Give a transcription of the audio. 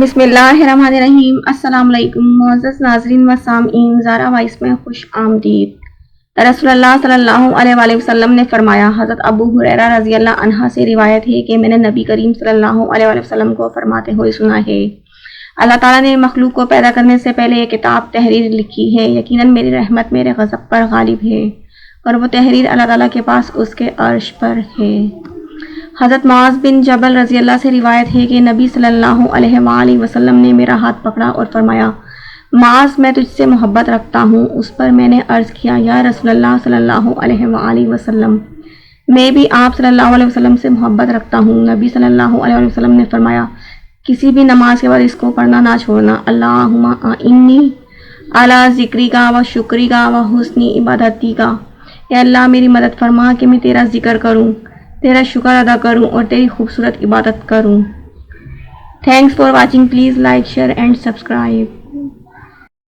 بسم اللہ الرحمن الرحیم۔ السلام علیکم معزز ناظرین و سامعین، زارا وائس میں خوش آمدید۔ رسول اللہ صلی اللہ علیہ وآلہ وسلم نے فرمایا، حضرت ابو ہریرہ رضی اللہ عنہ سے روایت ہے کہ میں نے نبی کریم صلی اللہ علیہ وآلہ وسلم کو فرماتے ہوئے سنا ہے، اللہ تعالیٰ نے مخلوق کو پیدا کرنے سے پہلے یہ کتاب تحریر لکھی ہے، یقیناً میری رحمت میرے غضب پر غالب ہے، اور وہ تحریر اللہ تعالیٰ کے پاس اس کے عرش پر ہے۔ حضرت معاذ بن جبل رضی اللہ سے روایت ہے کہ نبی صلی اللہ علیہ وآلہ وسلم نے میرا ہاتھ پکڑا اور فرمایا، معاذ میں تجھ سے محبت رکھتا ہوں۔ اس پر میں نے عرض کیا، یا رسول اللہ صلی اللہ علیہ وآلہ وسلم، میں بھی آپ صلی اللہ علیہ وسلم سے محبت رکھتا ہوں۔ نبی صلی اللہ علیہ وسلم نے فرمایا، کسی بھی نماز کے بعد اس کو پڑھنا نہ چھوڑنا، اللہم اعنی علی ذکرک و شکرک و حسن عبادتک، اے اللہ میری مدد فرما کہ میں تیرا ذکر کروں، تیرا شکر ادا کروں اور تیری خوبصورت عبادت کروں۔ Thanks for watching, please like, share and subscribe.